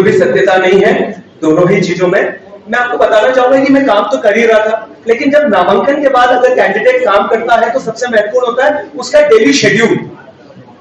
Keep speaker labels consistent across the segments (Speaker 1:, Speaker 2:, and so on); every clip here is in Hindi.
Speaker 1: भी सत्यता नहीं है दोनों ही चीजों में। मैं आपको बताना चाहूंगा कि मैं काम तो कर ही रहा था, लेकिन जब नामांकन के बाद अगर कैंडिडेट काम करता है तो सबसे महत्वपूर्ण होता है उसका डेली शेड्यूल।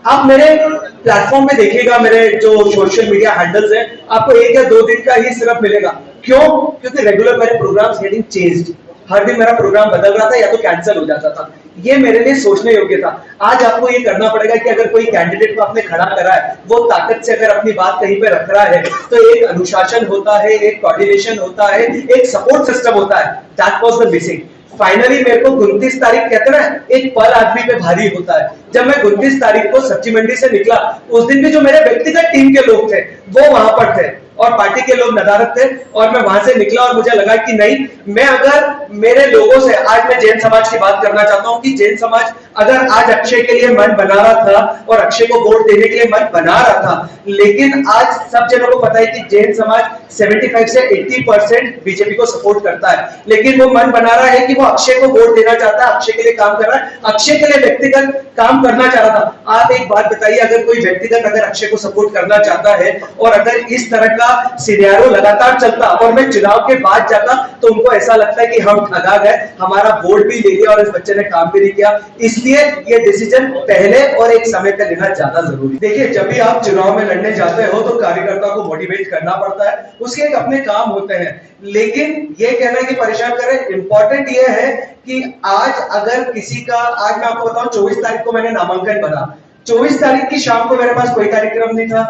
Speaker 1: आप मेरे प्लेटफॉर्म पे देखिएगा, मेरे जो सोशल मीडिया हैंडल्स हैं, आपको 1 या 2 दिन का ही सिर्फ मिलेगा। क्यों? क्योंकि रेगुलर मेरे प्रोग्राम्स गेटिंग चेंज्ड, हर दिन मेरा प्रोग्राम बदल रहा था या तो कैंसिल हो जाता था। ये मेरे लिए सोचने योग्य था। आज आपको ये करना पड़ेगा कि अगर कोई कैंडिडेट को आपने खड़ा करा है, वो ताकत से अगर अपनी बात कहीं पे रख रहा है, तो एक अनुशासन होता है, एक कोऑर्डिनेशन होता है, एक सपोर्ट सिस्टम होता है। That was the missing. Finally मेरे को 29 तारीख कहते ना, एक पल आदमी पे भारी होता है। जब मैं 29 तारीख को सब्जी मंडी से निकला, उस दिन भी जो मेरे व्यक्तिगत टीम के लोग थे वो वहां पर थे और पार्टी के लोग नदारत थे, और मैं वहां से निकला और मुझे लगा कि नहीं, मैं अगर मेरे लोगों से, आज मैं जैन समाज की बात करना चाहता हूं कि जैन समाज अगर आज अक्षय के लिए मन बना रहा था और अक्षय को वोट देने के लिए मन बना रहा था, लेकिन आज सब जनों को पता है कि जैन समाज 75 से 80% बीजेपी को सपोर्ट करता है, लेकिन वो मन बना रहा है कि वो अक्षय को वोट देना चाहता है, अक्षय के लिए काम कर रहा है, अक्षय के लिए व्यक्तिगत काम करना चाह रहा था। आप एक बात बताइए, अगर कोई व्यक्तिगत अगर अक्षय को सपोर्ट करना चाहता है और अगर इस तरह का सिनेरियो लगातार चलता और मैं चुनाव के बाद जाता, तो उनको ऐसा लगता है कि हम ठगा गए, हमारा वोट भी ले लिया और इस बच्चे ने काम भी नहीं किया। इसलिए ये डिसीजन पहले और एक समय पर लेना ज्यादा जरूरी। देखिए, जब भी आप चुनाव में लड़ने जाते हो तो कार्यकर्ता को मोटिवेट करना पड़ता है, उसके एक अपने काम होते हैं, लेकिन ये कहना कि परेशान करें, इंपॉर्टेंट ये है कि आज अगर किसी का, आज मैं आपको बताऊं 24 तारीख को मैंने नामांकन भरा, 24 तारीख की शाम को मेरे पास कोई कार्यक्रम नहीं था,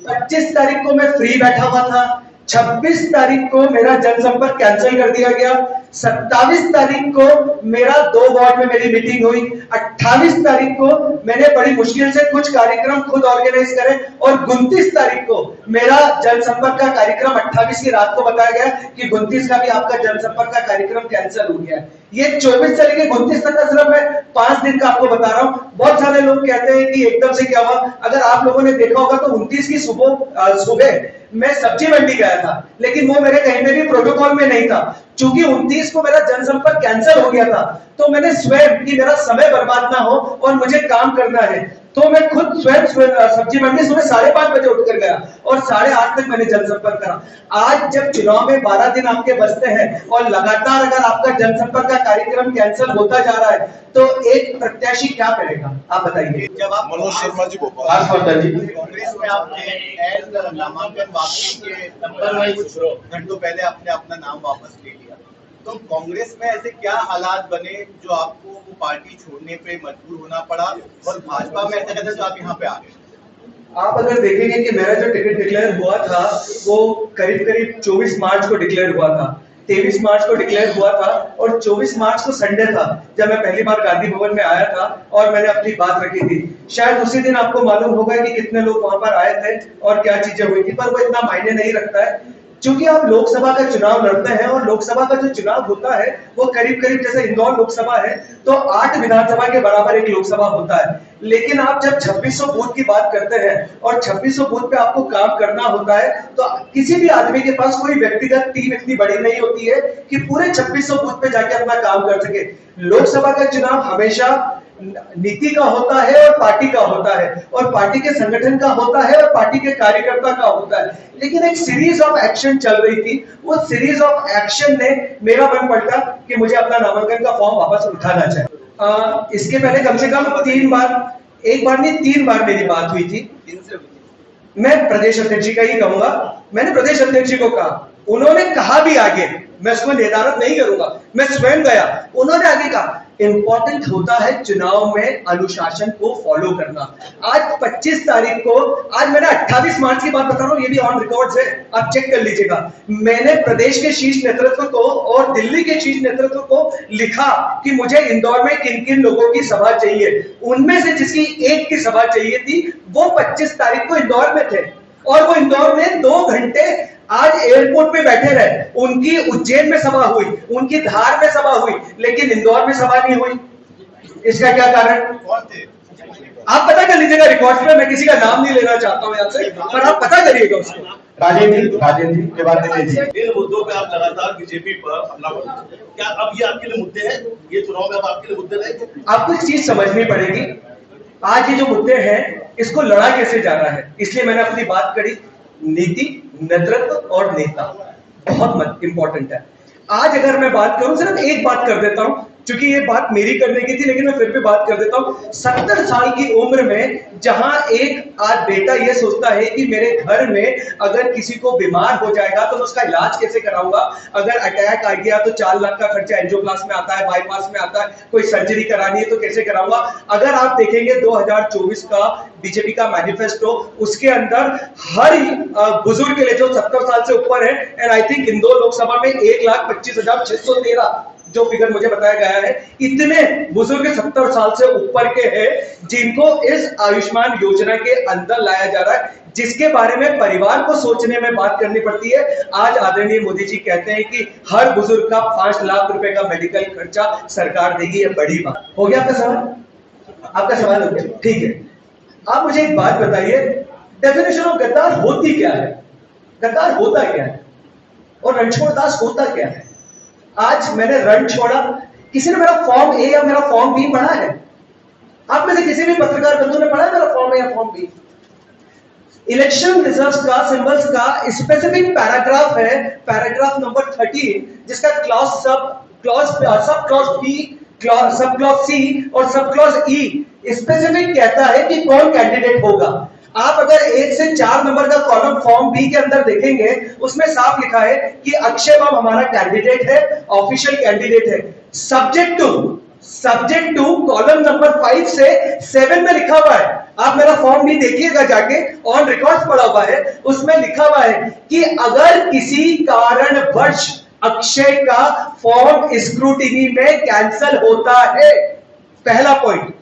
Speaker 1: 25 तारीख को मैं फ्री बैठा हुआ था, 26 तारीख को मेरा जनसंपर्क कैंसिल कर दिया गया, 27 तारीख को मेरा 2 वार्ड में मेरी मीटिंग हुई, 28 तारीख को मैंने बड़ी मुश्किल से कुछ कार्यक्रम खुद ऑर्गेनाइज करे और 29 तारीख को मेरा जनसंपर्क का कार्यक्रम 28 की रात को बताया गया कि 29 का भी आपका जनसंपर्क का कार्यक्रम कैंसिल हो गया है। ये 24 से लेकर 29 तक का सिर्फ मैं 5 दिन का आपको बता रहा हूं। बहुत सारे लोग कहते हैं कि एकदम से क्या हुआ, अगर आप लोगों ने देखा होगा तो 29 की सुबह मैं सब्जी मंडी गया था, लेकिन वो मेरे कहीं पे भी प्रोटोकॉल में नहीं था। चूंकि 29 को मेरा जनसंपर्क कैंसिल हो गया था, तो मैंने स्वयं कि मेरा समय बर्बाद ना हो और मुझे काम करना है, तो मैं खुद स्वयं सब्जी मंडी सुबह 5:30 बजे उठकर गया और 8:30 तक मैंने जनसंपर्क करा। आज जब चुनाव में 12 दिन आपके बचते हैं और लगातार अगर आपका जनसंपर्क का कार्यक्रम कैंसिल होता जा रहा है, तो एक प्रत्याशी क्या करेगा, आप बताइए।
Speaker 2: जब आप
Speaker 3: मनोज शर्मा जी
Speaker 2: कांग्रेस में आपने नामांकन वापसी के नंबर वाइज घंटों पहले आपने अपना नाम वापस ले लिया, तो कांग्रेस में ऐसे क्या हालात बने जो आपको वो पार्टी छोड़ने पे मजबूर होना पड़ा, और भाजपा में ऐसा कहते तो आप यहाँ पे आ गए?
Speaker 1: आप अगर देखेंगे कि मेरा जो टिकट डिक्लेयर हुआ था वो करीब 24 मार्च को डिक्लेयर हुआ था, 23 मार्च को डिक्लेयर हुआ था और 24 मार्च को संडे था जब मैं पहली बार गांधी भवन में आया था और मैंने अपनी बात रखी थी। शायद उसी दिन आपको मालूम होगा कि कितने लोग वहां पर आए थे और क्या चीजें हुई थी, पर वो इतना मायने नहीं रखता है, क्योंकि आप लोकसभा का चुनाव लड़ते हैं और लोकसभा का जो चुनाव होता है वो करीब जैसे इंदौर लोकसभा है तो 8 विधानसभा के बराबर एक लोकसभा होता है। लेकिन आप जब 2600 बूथ की बात करते हैं और 2600 बूथ पे आपको काम करना होता है, तो किसी भी आदमी के पास कोई व्यक्तिगत टीम इतनी बड़ी नहीं होती है कि पूरे 2600 बूथ पे जाके अपना काम कर सके। लोकसभा का चुनाव हमेशा नीति का होता है और पार्टी का होता है और पार्टी के संगठन का होता है और पार्टी के कार्यकर्ता का होता है, लेकिन एक सीरीज ऑफ एक्शन चल रही थी। वो सीरीज ऑफ एक्शन ने मेरा मन पलटा कि मुझे अपना नामांकन का फॉर्म वापस उठाना चाहिए। इसके पहले कम से कम 3 बार, एक बार नहीं 3 बार मेरी बात हुई थी। मैं प्रदेश अध्यक्ष जी का ही कहूंगा, मैंने प्रदेश अध्यक्ष जी को कहा, उन्होंने कहा भी आगे, मैं उसको नेदारत नहीं करूंगा, मैं स्वयं गया, उन्होंने आगे कहा इंपॉर्टेंट होता है चुनाव में अनुशासन को फॉलो करना। आज 25 तारीख को, आज मैंने 28 मार्च की बात बता रहा हूं, ये भी ऑन रिकॉर्ड है, आप चेक कर लीजिएगा। मैंने प्रदेश के शीर्ष नेतृत्व को और दिल्ली के शीर्ष नेतृत्व को लिखा कि मुझे इंदौर में किन किन लोगों की सभा चाहिए, उनमें से जिसकी एक की सभा चाहिए थी वो 25 तारीख को इंदौर में थे और वो इंदौर में 2 घंटे आज एयरपोर्ट पे बैठे रहे। उनकी उज्जैन में सभा हुई, उनकी धार में सभा हुई, लेकिन इंदौर में सभा नहीं हुई। इसका क्या कारण? आप पता कर लीजिएगा रिकॉर्ड पे, मैं किसी का नाम नहीं लेना चाहता हूं आपसे, पर आप पता करिएगा उसको।
Speaker 3: राजेंद्र जी के बाद में
Speaker 4: इन मुद्दों पे आप लगातार बीजेपी पर हमला कर रहे हैं, क्या अब ये आपके लिए मुद्दे हैं? ये चुनाव में अब आपके लिए मुद्दे रहेंगे?
Speaker 1: आपको एक चीज समझनी पड़ेगी, आज ये जो मुद्दे हैं इसको लड़ा कैसे जाना है, इसलिए मैंने अपनी बात करी नीति नेतृत्व और नेता बहुत इंपॉर्टेंट है। आज अगर मैं बात करूं, सिर्फ एक बात कर देता हूं, क्योंकि ये बात मेरी करने की थी लेकिन मैं फिर भी बात कर देता हूं। 70 साल की उम्र में जहां एक आज बेटा ये सोचता है कि मेरे घर में अगर किसी को बीमार हो जाएगा तो मैं उसका इलाज कैसे कराऊंगा, अगर अटैक आ गया तो 4 लाख का खर्चा एंजियोप्लास्टी में आता है, बाईपास में आता है, कोई सर्जरी करानी है तो कैसे कराऊंगा। अगर आप देखेंगे 2024 का बीजेपी का मैनिफेस्टो, उसके अंदर हर बुजुर्ग के लिए जो 70 साल से ऊपर है, and I think Indore Lok Sabha में 1,25,613 जो फिगर मुझे बताया गया है, इतने बुजुर्ग 70 साल से ऊपर के हैं जिनको इस आयुष्मान योजना के अंदर लाया जा रहा है, जिसके बारे में परिवार को सोचने में बात करनी पड़ती है। आज आदरणीय मोदी जी कहते हैं कि हर बुजुर्ग का 5 लाख रुपए का मेडिकल खर्चा सरकार देगी। ये बड़ी बात हो गया। आपका सवाल, आपका सवाल हो गया, ठीक है। आप मुझे एक बात बताइए, डेफिनेशन ऑफ गद्दार होती क्या है, गद्दार होता क्या है और रणछोड़दास होता क्या है। आज मैंने रण छोड़ा, किसी ने मेरा फॉर्म ए या मेरा फॉर्म बी पढ़ा है? आप में से किसी भी पत्रकार बंधु ने पढ़ा है मेरा फॉर्म ए या फॉर्म बी? इलेक्शन रिजल्ट्स का, सिंबल्स का स्पेसिफिक पैराग्राफ है, पैराग्राफ नंबर 13, जिसका sub clause B, sub clause C और सब क्लॉज ई स्पेसिफिक कहता है कि कौन कैंडिडेट होगा। आप अगर 1 से 4 नंबर का कॉलम फॉर्म बी के अंदर देखेंगे, उसमें साफ लिखा है कि अक्षय बाब हमारा कैंडिडेट है, ऑफिशियल कैंडिडेट है। सब्जेक्ट टू कॉलम नंबर 5 से 7 में लिखा हुआ है, आप मेरा फॉर्म भी देखिएगा जाके, ऑन रिकॉर्ड पड़ा हुआ है, उसमें लिखा हुआ है कि अगर किसी कारणवश अक्षय का फॉर्म स्क्रूटिनी में कैंसल होता है, पहला पॉइंट।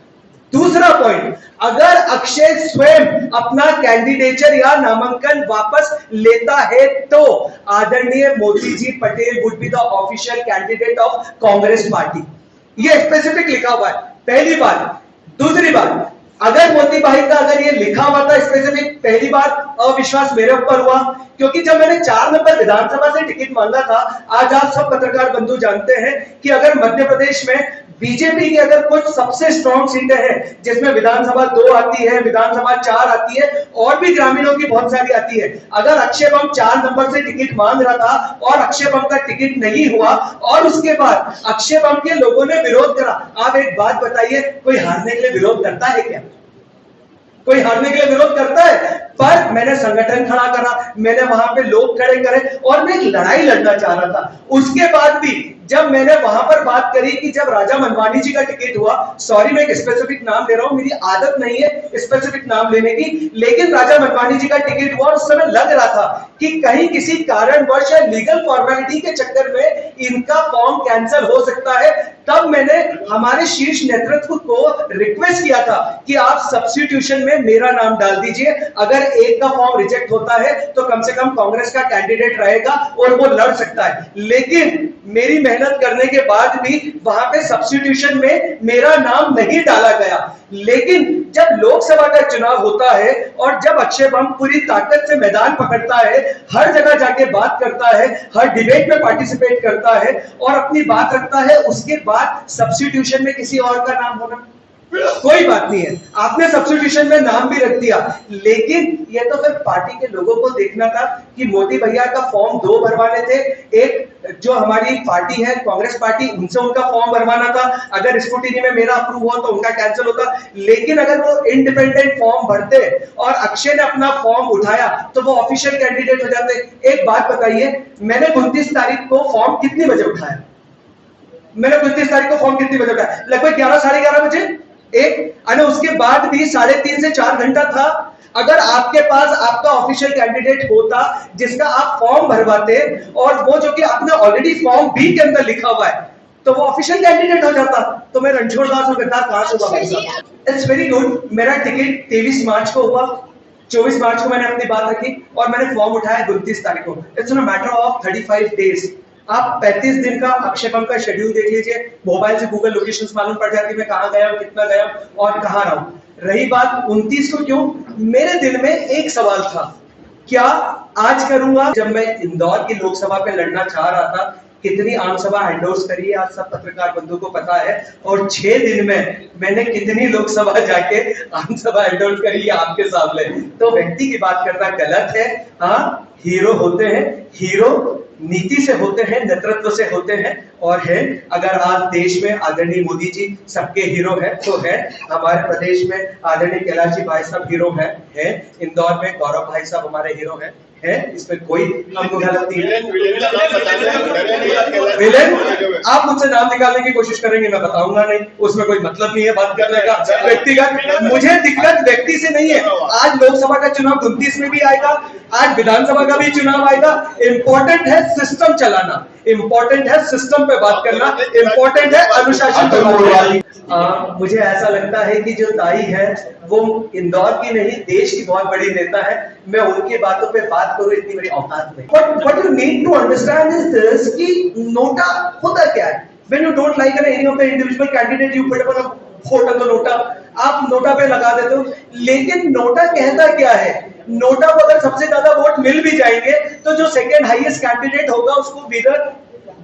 Speaker 1: दूसरा पॉइंट, अगर अक्षय स्वयं अपना कैंडिडेचर या नामांकन वापस लेता है तो आदरणीय Modi ji Patel would be the official candidate of Congress party. ये स्पेसिफिक लिखा हुआ है, पहली बात। दूसरी बात, अगर मोदी भाई का अगर ये लिखा हुआ था स्पेसिफिक, पहली बार अविश्वास मेरे ऊपर हुआ, क्योंकि जब मैंने 4 नंबर विधानसभा से टिकट मांगा था, आज आप सब पत्रकार बंधु जानते हैं कि अगर मध्य प्रदेश में बीजेपी की अगर कुछ सबसे स्ट्रॉन्ग सीटें हैं, जिसमें विधानसभा 2 आती है, विधानसभा 4 आती है और भी ग्रामीणों की बहुत सारी आती है, अगर अक्षय बम 4 नंबर से टिकट मांग रहा था और अक्षय बम का टिकट नहीं हुआ और उसके बाद अक्षय बम के लोगों ने विरोध करा, आप एक बात बताइए, कोई हारने के लिए विरोध करता है क्या? कोई हारने के लिए विरोध करता है? पर मैंने संगठन खड़ा करा, मैंने वहां पे लोग खड़े करे और मैं एक लड़ाई लड़ना चाह रहा था। उसके बाद भी जब मैंने वहां पर बात करी कि जब राजा मनमानी जी का टिकट हुआ, सॉरी मैं एक स्पेसिफिक नाम ले रहा हूं, मेरी आदत नहीं है स्पेसिफिक नाम लेने की, लेकिन राजा मनमानी जी का टिकट हुआ और उस समय लग रहा था कि कहीं किसी कारणवश या लीगल फॉर्मेलिटी के चक्कर में इनका फॉर्म कैंसिल हो सकता है। तब मैंने हमारे शीर्ष नेतृत्व को रिक्वेस्ट किया था कि आप सब्स्टिट्यूशन में मेरा नाम डाल दीजिए, अगर एक का फॉर्म रिजेक्ट होता है तो कम से कम कांग्रेस का कैंडिडेट रहेगा और वो लड़ सकता है। लेकिन मेरी मेहनत करने के बाद भी वहां पे सब्स्टिट्यूशन में मेरा नाम नहीं डाला गया। लेकिन जब लोकसभा का चुनाव होता है और जब अक्षय बम पूरी ताकत से मैदान पकड़ता है, हर जगह जाके बात करता है, हर डिबेट में पार्टिसिपेट करता है और अपनी बात रखता है, उसके बाद सब्स्टिट्यूशन में किसी और का नाम होना कोई बात नहीं है। आपने सब्स्टिट्यूशन में नाम भी रख दिया, लेकिन ये तो फिर पार्टी के लोगों को देखना था कि मोदी भैया का फॉर्म 2 भरवाने थे, एक जो हमारी पार्टी है कांग्रेस पार्टी, उनसे उनका फॉर्म भरवाना था, अगर स्क्रूटिनी में मेरा अप्रूव हुआ तो उनका कैंसिल होता। लेकिन अगर वो इंडिपेंडेंट फॉर्म भरते और अक्षय ने अपना फॉर्म उठाया तो वो ऑफिशियल कैंडिडेट हो जाते। एक बात बताइए, मैंने 29 तारीख को फॉर्म कितनी बजे उठाया? मैंने 29 तारीख को फॉर्म कितनी बजे उठाया? लगभग 11 साढ़े 11 बजे। उसके बाद भी 3.5 से 4 घंटा था। अगर आपके पास आपका ऑफिशियल कैंडिडेट होता जिसका आप फॉर्म भरवाते और वो जो कि आपने ऑलरेडी फॉर्म बी के अंदर लिखा हुआ है, तो वो ऑफिशियल कैंडिडेट हो जाता। तो मैं रणछोड़दास और गद्दार कहां से हुआ? It's very good. मेरा टिकट 23 मार्च को हुआ, 24 मार्च को मैंने अपनी बात रखी और मैंने फॉर्म उठाया 29 तारीख को। It's a matter of 35 days. आप 35 दिन का अक्षय बम का शेड्यूल देख लीजिए, मोबाइल से गूगल लोकेशंस मालूम पड़ जाती है मैं कहां गया, कितना गया और कहां रहा हूं। रही बात 29 को, क्यों? मेरे दिल में एक सवाल था, क्या आज करूंगा? जब मैं इंदौर की लोकसभा पे लड़ना चाह रहा था, कितनी आम सभा एंडोर्स करी है, आज सब पत्रकार बंधु को पता है। और 6 दिन में मैंने कितनी लोकसभा जाके आम सभा एंडोर्स करी है आपके सामने। तो व्यक्ति की बात करना गलत है। हाँ, हीरो होते हैं, हीरो नीति से होते हैं, नेतृत्व से होते हैं और है। अगर आज देश में आदरणीय मोदी जी सबके हीरो है तो है, हमारे प्रदेश में आदरणीय कैलाश जी भाई साहब हीरो है, इंदौर में गौरव भाई साहब हमारे हीरो है, इसमें कोई हमको गलत नहीं है। विलेन आप मुझसे नाम निकालने की कोशिश करेंगे, मैं बताऊंगा नहीं, उसमें कोई मतलब नहीं है बात करने का। व्यक्तिगत मुझे दिक्कत व्यक्ति से नहीं है। आज लोकसभा का चुनाव 29 में भी आएगा, आज विधानसभा का भी चुनाव आएगा। इंपॉर्टेंट है सिस्टम चलाना, इंपॉर्टेंट है सिस्टम पे बात करना, इंपॉर्टेंट है अनुशासन पे बात करना। मुझे ऐसा लगता है कि जो ताई है वो इंदौर की नहीं देश की बहुत बड़ी नेता है, मैं उनकी बातों पे बात करूं इतनी बड़ी औकात नहीं। But what you need to understand is this कि नोटा होता क्या है। When you don't like any of the individual candidate, you put up a vote on the NOTA, आप नोटा पे लगा देते हो। लेकिन नोटा कहता क्या है, नोटा को अगर सबसे ज्यादा वोट मिल भी जाएंगे तो जो सेकंड हाईएस्ट कैंडिडेट होगा उसको विनर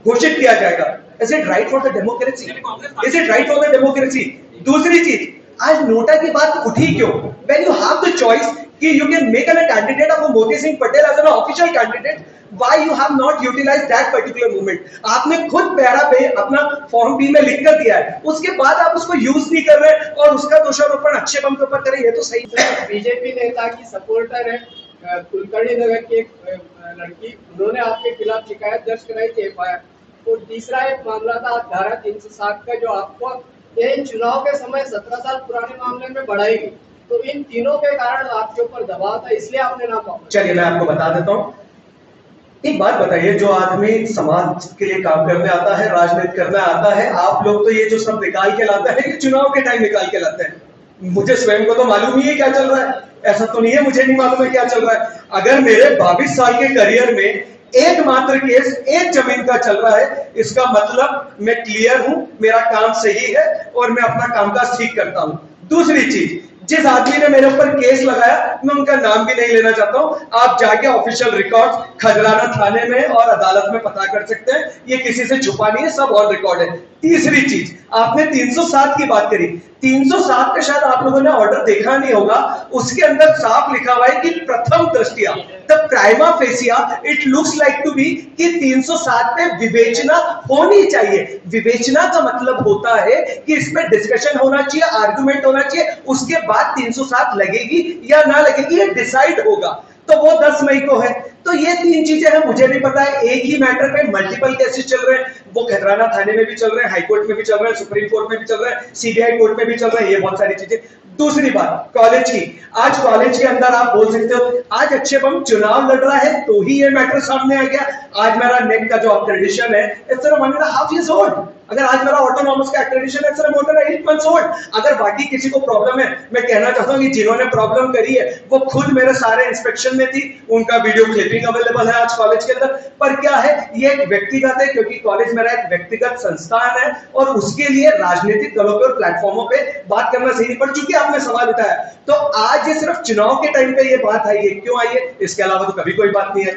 Speaker 1: घोषित किया जाएगा। Is it right for the democracy? Is it right for the democracy? दूसरी चीज, आज नोटा की बात उठी क्यों? When you have the choice कि you can make a candidate of Moti Singh Patel as an official candidate, why you have not utilized that particular movement? आपने खुद पैरा पे अपना फॉर्म बी में लिख कर दिया है, उसके बाद आप उसको यूज नहीं कर रहे और उसका दोषारोपण अच्छे बम के ऊपर करें, ये तो सही है।
Speaker 5: बीजेपी नेता की सपोर्टर है कुलकर्णी नगर की एक लड़की, उन्होंने आपके खिलाफ शिकायत दर्ज कराई थी एफआईआर। और तीसरा एक मामला था धारा 360 का जो आपको इन चुनाव के समय 17 साल पुराने मामले में बढ़ाई गई, तो इन तीनों के कारण आपके ऊपर दबाव था, इसलिए आपने नाम वापस।
Speaker 1: चलिए मैं आपको बता देता हूँ। एक बात बताइए, जो आदमी समाज के लिए काम करने आता है, राजनीति करने आता है, आप लोग तो ये जो सब निकाल के लाते हैं चुनाव के टाइम निकाल के लाते हैं। मुझे स्वयं को तो मालूम ही है क्या चल रहा है, ऐसा तो नहीं है मुझे नहीं मालूम है क्या चल रहा है। अगर मेरे 22 साल के करियर में एकमात्र केस एक जमीन का चल रहा है, इसका मतलब मैं क्लियर हूं, मेरा काम सही है और मैं अपना कामकाज ठीक करता हूं। दूसरी चीज, जिस आदमी ने मेरे ऊपर केस लगाया मैं उनका नाम भी नहीं लेना चाहता हूं, आप जाके ऑफिशियल रिकॉर्ड खजराना थाने में और अदालत में पता कर सकते हैं, ये किसी से छुपा नहीं है, सब ऑन रिकॉर्ड है। तीसरी चीज, आपने 307 की बात करी, 307 का शायद आप लोगों ने ऑर्डर देखा नहीं होगा, उसके अंदर साफ लिखा हुआ है कि प्रथम दृष्टिया the prima facie it looks like to be कि 307 पे विवेचना होनी चाहिए। विवेचना का मतलब होता है कि इसमें डिस्कशन होना चाहिए, आर्गुमेंट होना चाहिए, उसके बाद 307 लगेगी या ना लगेगी ये डिसाइड होगा। तो वो 10 मई को है। तो ये 3 चीजें हैं, मुझे भी पता है। एक ही मैटर पे मल्टीपल केसेस चल रहे हैं, वो खजराना थाने में भी चल रहे हैं, हाई कोर्ट में भी चल रहे हैं, सुप्रीम कोर्ट में भी चल रहे हैं, सीबीआई कोर्ट में भी चल रहे हैं, ये बहुत सारी चीजें। दूसरी बात कॉलेज की, आज कॉलेज के अंदर आप बोल सकते हो आज अच्छे बम चुनाव लड़ रहा है तो ही ये मैटर सामने आ गया। आज मेरा नेट का जो अक्रेडिशन है इट्स 1.5 years old। अगर आज मेरा ऑटोनॉमस का अक्रेडिशन है it's more than 8 months old। अगर बाकी किसी को प्रॉब्लम है, मैं कहना चाहता हूं कि जिन्होंने प्रॉब्लम करी है वो खुद मेरे सारे इंस्पेक्शन में थी, उनका वीडियो क्लिपिंग अवेलेबल है आज कॉलेज के अंदर। पर क्या है, ये एक व्यक्तिगत है, क्योंकि कॉलेज मेरा एक व्यक्तिगत संस्थान है और उसके लिए राजनीतिक दलों पे और प्लेटफॉर्मों पे बात करना सही नहीं। पर चूंकि आपने सवाल उठाया तो आज ये सिर्फ चुनाव के टाइम पे ये बात आई है, क्यों आई है, इसके अलावा तो कभी कोई बात नहीं है।